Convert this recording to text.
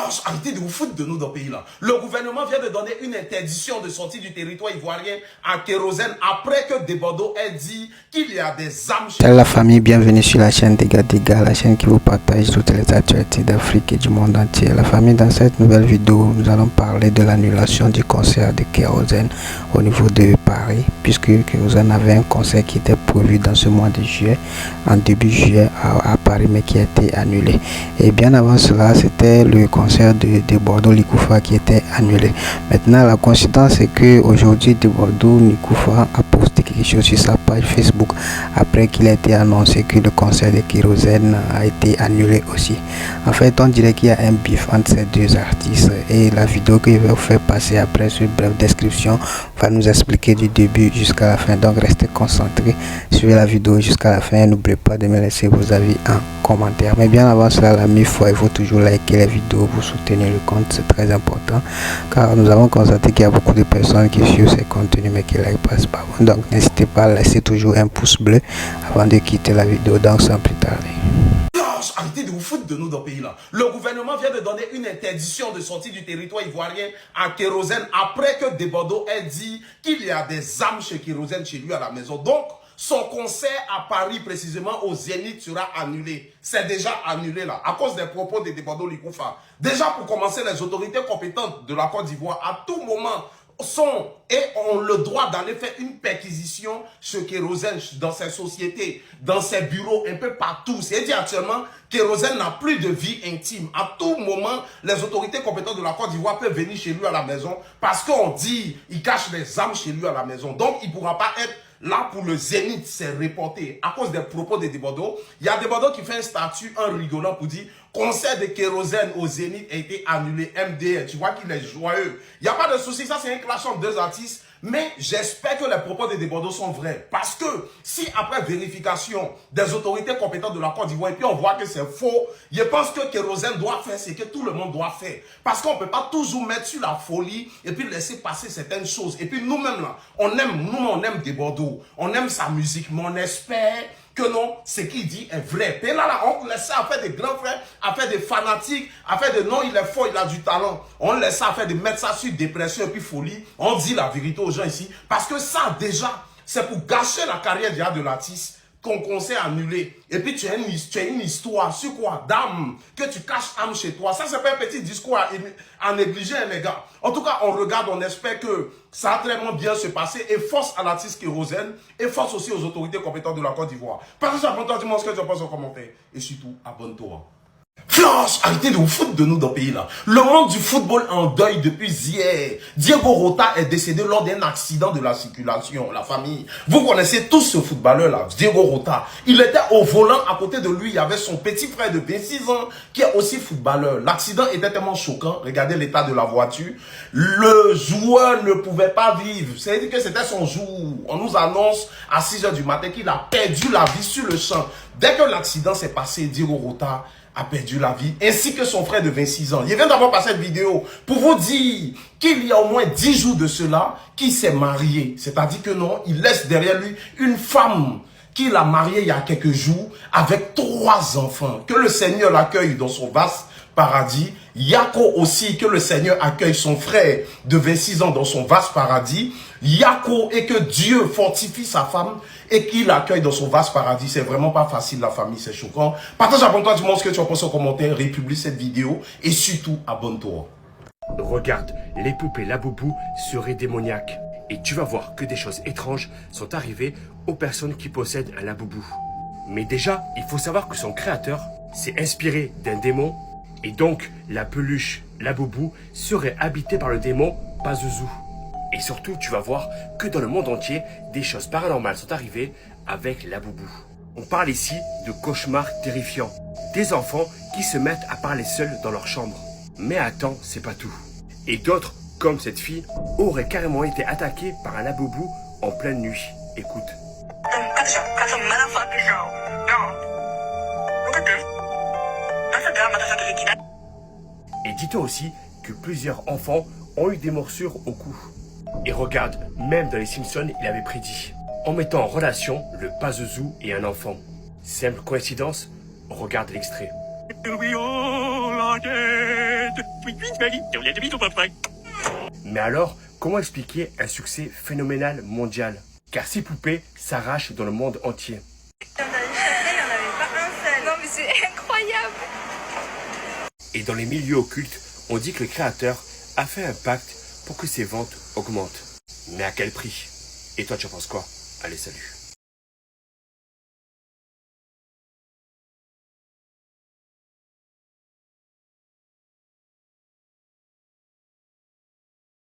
Flanche, arrêtez de vous foutre de nous dans ce pays-là. Le gouvernement vient de donner une interdiction de sortie du territoire ivoirien à kérosène après que Desbordeaux ait dit qu'il y a des armes chez... Salut la famille, bienvenue sur la chaîne Dega, la chaîne qui vous partage toutes les actualités d'Afrique et du monde entier. La famille, dans cette nouvelle vidéo, nous allons parler de l'annulation du concert de Kérosène au niveau de Paris, puisque Kérosène avait un concert qui était prévu dans ce mois de juillet, en début juillet à Paris, mais qui a été annulé. Et bien avant cela, c'était le concert de Desbordeaux Likoufa qui était annulé. Maintenant, la coïncidence c'est que aujourd'hui Desbordeaux Likoufa a posté quelque chose sur sa page Facebook après qu'il a été annoncé que le concert de Kérosène a été annulé aussi. En fait, on dirait qu'il y a un bif entre ces deux artistes et la vidéo que je vais vous faire passer après sur brève description va nous expliquer du début jusqu'à la fin. Donc restez concentrés, suivez la vidéo jusqu'à la fin. N'oubliez pas de me laisser vos avis en commentaire. Mais bien avant cela, la mille fois, il faut toujours liker les vidéos pour soutenir le compte, c'est très important car nous avons constaté qu'il y a beaucoup de personnes qui suivent ces contenus mais qui ne like pas. Donc n'hésitez pas à laisser toujours un pouce bleu avant de quitter la vidéo. Donc sans plus tarder. Arrêtez de vous foutre de nous dans ce pays-là. Le gouvernement vient de donner une interdiction de sortie du territoire ivoirien à Kérosène après que Desbordeaux ait dit qu'il y a des armes chez Kérosène chez lui à la maison. Donc, son concert à Paris, précisément au Zénith, sera annulé. C'est déjà annulé là, à cause des propos de Desbordeaux Likoufa. Déjà, pour commencer, les autorités compétentes de la Côte d'Ivoire, à tout moment, ont le droit d'aller faire une perquisition chez Kérosène, dans ses sociétés, dans ses bureaux, un peu partout. C'est-à-dire actuellement, Kérosène n'a plus de vie intime. À tout moment, les autorités compétentes de la Côte d'Ivoire peuvent venir chez lui à la maison parce qu'on dit qu'il cache des armes chez lui à la maison. Donc, il ne pourra pas être là pour le Zénith, c'est reporté à cause des propos de Desbordeaux. Il y a Desbordeaux qui fait un statut en rigolant pour dire concert de Kérosène au Zénith a été annulé, MDR. Tu vois qu'il est joyeux. Il n'y a pas de souci, ça c'est un clash entre deux artistes. Mais j'espère que les propos de Desbordeaux sont vrais. Parce que si après vérification des autorités compétentes de la Côte d'Ivoire et puis on voit que c'est faux, je pense que Kérosène doit faire ce que tout le monde doit faire. Parce qu'on ne peut pas toujours mettre sur la folie et puis laisser passer certaines choses. Et puis nous-mêmes là, on aime Desbordeaux, on aime sa musique, mais on espère que non, ce qu'il dit est vrai. Et là, on laisse ça à faire des grands frères, à faire des fanatiques, à faire de non, il est fort, il a du talent. On laisse ça à faire de mettre ça sur dépression et puis folie. On dit la vérité aux gens ici. Parce que ça, déjà, c'est pour gâcher la carrière déjà de l'artiste. Ton concert annulé. Et puis tu as une histoire sur quoi? D'âme. Que tu caches âme chez toi. Ça, c'est pas un petit discours à négliger, les gars. En tout cas, on regarde, on espère que ça va très bien se passer. Et force à l'artiste Kérosène. Et force aussi aux autorités compétentes de la Côte d'Ivoire. Partage, abonne-toi, dis-moi ce que tu en penses en commentaire. Et surtout, abonne-toi. Flanche, arrêtez de vous foutre de nous dans ce pays-là. Le monde du football est en deuil depuis hier. Diego Rota est décédé lors d'un accident de la circulation, la famille. Vous connaissez tous ce footballeur-là, Diego Rota. Il était au volant, à côté de lui, il y avait son petit frère de 26 ans qui est aussi footballeur. L'accident était tellement choquant. Regardez l'état de la voiture. Le joueur ne pouvait pas vivre. C'est-à-dire que c'était son jour. On nous annonce à 6 h du matin qu'il a perdu la vie sur le champ. Dès que l'accident s'est passé, Diego Rota a perdu la vie, ainsi que son frère de 26 ans. Je viens d'avoir passé cette vidéo pour vous dire qu'il y a au moins 10 jours de cela qu'il s'est marié. C'est-à-dire que non, il laisse derrière lui une femme qu'il a mariée il y a quelques jours avec 3 enfants. Que le Seigneur l'accueille dans son vaste paradis. Yako aussi, que le Seigneur accueille son frère de 26 ans dans son vaste paradis. Yako, et que Dieu fortifie sa femme et qu'il l'accueille dans son vaste paradis. C'est vraiment pas facile, la famille, c'est choquant. Partage, abonne-toi, dis-moi ce que tu en penses en commentaire, républie cette vidéo et surtout, abonne-toi. Regarde, les poupées Laboubou seraient démoniaques. Et tu vas voir que des choses étranges sont arrivées aux personnes qui possèdent un Laboubou. Mais déjà, il faut savoir que son créateur s'est inspiré d'un démon. Et donc, la peluche Laboubou serait habitée par le démon Pazuzu. Et surtout, tu vas voir que dans le monde entier, des choses paranormales sont arrivées avec Laboubou. On parle ici de cauchemars terrifiants. Des enfants qui se mettent à parler seuls dans leur chambre. Mais attends, c'est pas tout. Et d'autres, comme cette fille, auraient carrément été attaqués par un Laboubou en pleine nuit. Écoute. Et dis-toi aussi que plusieurs enfants ont eu des morsures au cou. Et regarde, même dans les Simpsons, il avait prédit, en mettant en relation le Pazuzu et un enfant. Simple coïncidence? Regarde l'extrait. Mais alors, comment expliquer un succès phénoménal mondial? Car ces poupées s'arrachent dans le monde entier. Dans les châteaux, il n'y en avait pas un seul. Non, mais c'est incroyable. Et dans les milieux occultes, on dit que le créateur a fait un pacte pour que ses ventes augmentent. Mais à quel prix? Et toi, tu en penses quoi? Allez, salut.